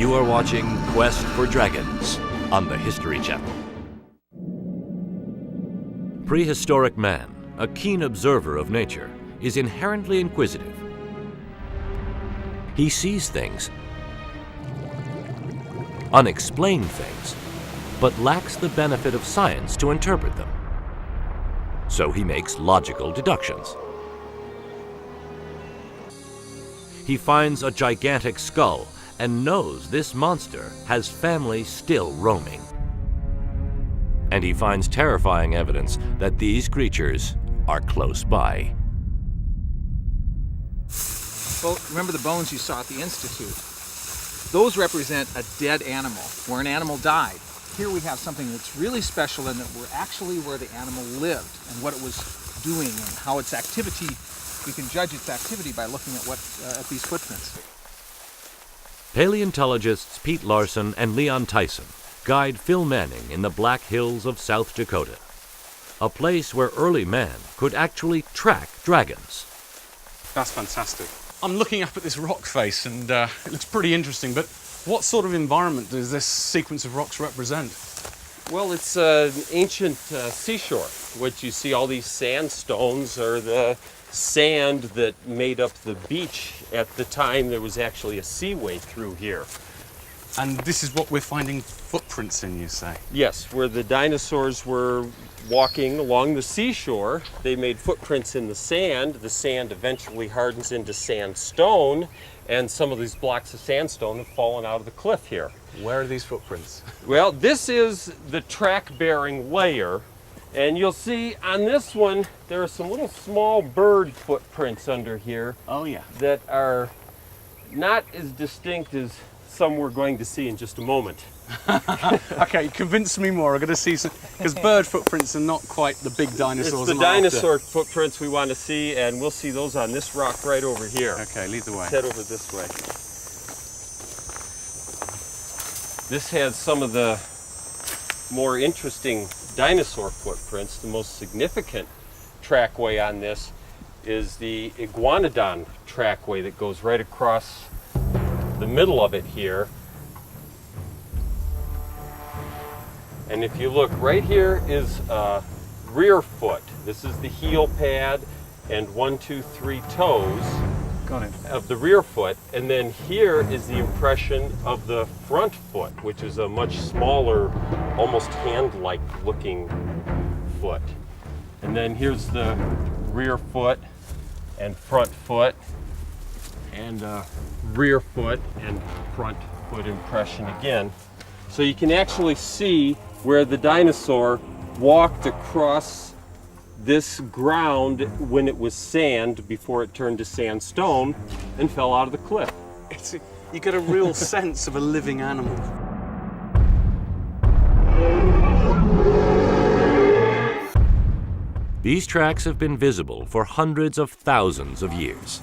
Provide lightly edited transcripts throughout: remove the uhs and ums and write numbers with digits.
You are watching Quest for Dragons on the History Channel. Prehistoric man, a keen observer of nature, is inherently inquisitive. He sees things, unexplained things, but lacks the benefit of science to interpret them. So he makes logical deductions. He finds a gigantic skull and knows this monster has family still roaming. And he finds terrifying evidence that these creatures are close by. Well, remember the bones you saw at the Institute? Those represent a dead animal, where an animal died. Here we have something that's really special in that we're actually where the animal lived and what it was doing and how its activity, we can judge its activity by looking at at these footprints. Paleontologists Pete Larson and Leon Tyson guide Phil Manning in the Black Hills of South Dakota, a place where early man could actually track dragons. That's fantastic. I'm looking up at this rock face and it looks pretty interesting, but what sort of environment does this sequence of rocks represent? Well, it's an ancient seashore. What you see, all these sandstones are the sand that made up the beach at the time there was actually a seaway through here. And this is what we're finding footprints in, you say? Yes, where the dinosaurs were walking along the seashore, they made footprints in the sand. The sand eventually hardens into sandstone, and some of these blocks of sandstone have fallen out of the cliff here. Where are these footprints? Well, this is the track-bearing layer, and you'll see on this one there are some little small bird footprints under here. Oh yeah. That are not as distinct as some we're going to see in just a moment. Okay, convince me more. I'm going to see some, because bird footprints are not quite the big dinosaurs. It's the dinosaur footprints we want to see, and we'll see those on this rock right over here. Okay, lead the way. Let's head over this way. This has some of the more interesting dinosaur footprints. The most significant trackway on this is the Iguanodon trackway that goes right across the middle of it here. And if you look, right here is a rear foot. This is the heel pad and 1, 2, 3 toes of the rear foot. And then here is the impression of the front foot, which is a much smaller, almost hand-like looking foot. And then here's the rear foot and front foot, and rear foot and front foot impression again. So you can actually see where the dinosaur walked across this ground when it was sand before it turned to sandstone and fell out of the cliff. You get a real sense of a living animal. These tracks have been visible for hundreds of thousands of years.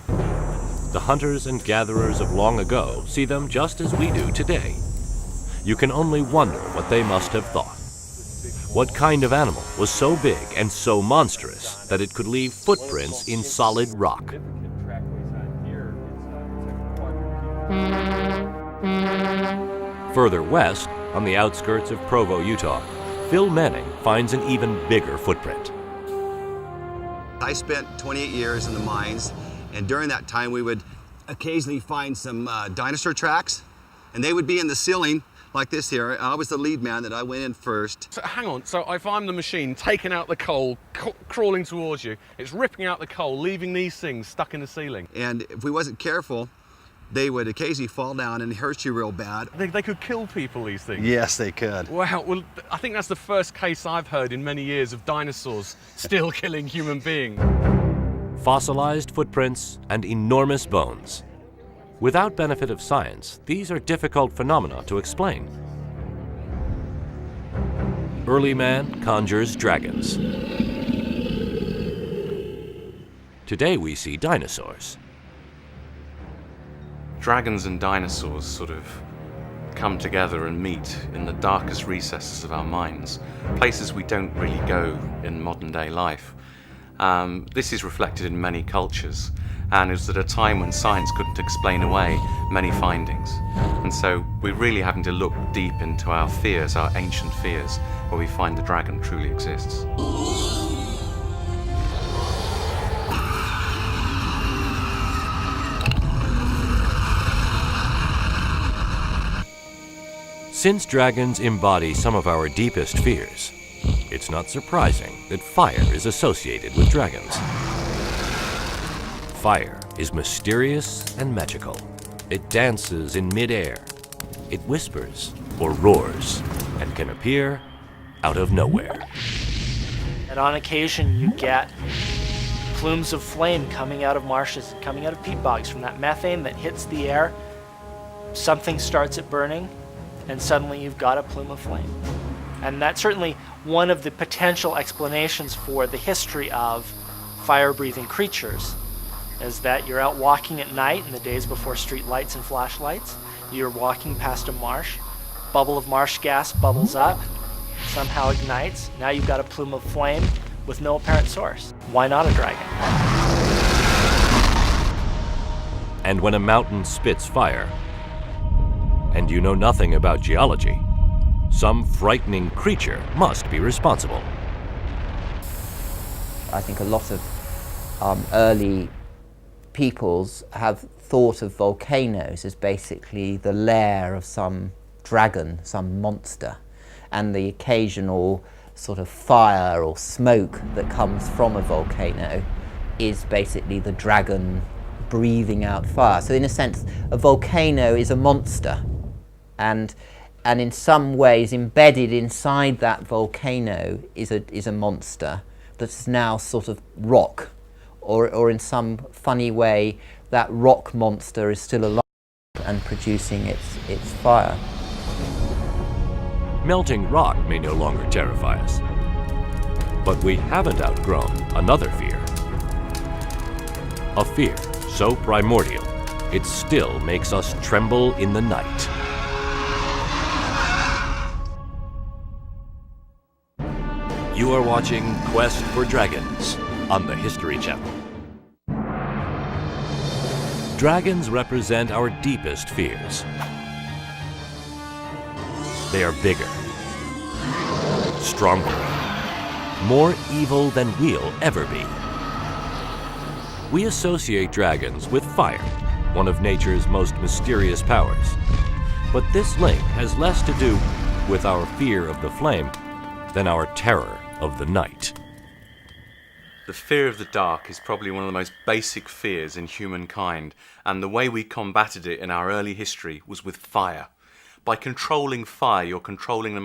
The hunters and gatherers of long ago see them just as we do today. You can only wonder what they must have thought. What kind of animal was so big and so monstrous that it could leave footprints in solid rock? Further west, on the outskirts of Provo, Utah, Phil Manning finds an even bigger footprint. I spent 28 years in the mines, and during that time we would occasionally find some dinosaur tracks, and they would be in the ceiling like this here. I was the lead man that I went in first. So hang on, so if I'm the machine taking out the coal, crawling towards you, it's ripping out the coal, leaving these things stuck in the ceiling. And if we wasn't careful, they would occasionally fall down and hurt you real bad. They could kill people, these things? Yes, they could. Wow, well, I think that's the first case I've heard in many years of dinosaurs still killing human beings. Fossilized footprints and enormous bones. Without benefit of science, these are difficult phenomena to explain. Early man conjures dragons. Today we see dinosaurs. Dragons and dinosaurs sort of come together and meet in the darkest recesses of our minds, places we don't really go in modern day life. This is reflected in many cultures, and it was at a time when science couldn't explain away many findings. And so we're really having to look deep into our fears, our ancient fears, where we find the dragon truly exists. Since dragons embody some of our deepest fears, it's not surprising that fire is associated with dragons. Fire is mysterious and magical. It dances in midair. It whispers or roars and can appear out of nowhere. And on occasion you get plumes of flame coming out of marshes, coming out of peat bogs from that methane that hits the air. Something starts it burning, and suddenly you've got a plume of flame. And that's certainly one of the potential explanations for the history of fire-breathing creatures, is that you're out walking at night in the days before street lights and flashlights. You're walking past a marsh, bubble of marsh gas bubbles up, somehow ignites. Now you've got a plume of flame with no apparent source. Why not a dragon? And when a mountain spits fire, and you know nothing about geology, some frightening creature must be responsible. I think a lot of early peoples have thought of volcanoes as basically the lair of some dragon, some monster, and the occasional sort of fire or smoke that comes from a volcano is basically the dragon breathing out fire. So in a sense, a volcano is a monster, and in some ways embedded inside that volcano is a monster that's now sort of rock, or in some funny way that rock monster is still alive and producing its fire. Melting rock may no longer terrify us, but we haven't outgrown another fear. A fear so primordial, it still makes us tremble in the night. You are watching Quest for Dragons on the History Channel. Dragons represent our deepest fears. They are bigger, stronger, more evil than we'll ever be. We associate dragons with fire, one of nature's most mysterious powers. But this link has less to do with our fear of the flame than our terror of the night. The fear of the dark is probably one of the most basic fears in humankind, and the way we combated it in our early history was with fire. By controlling fire, you're controlling the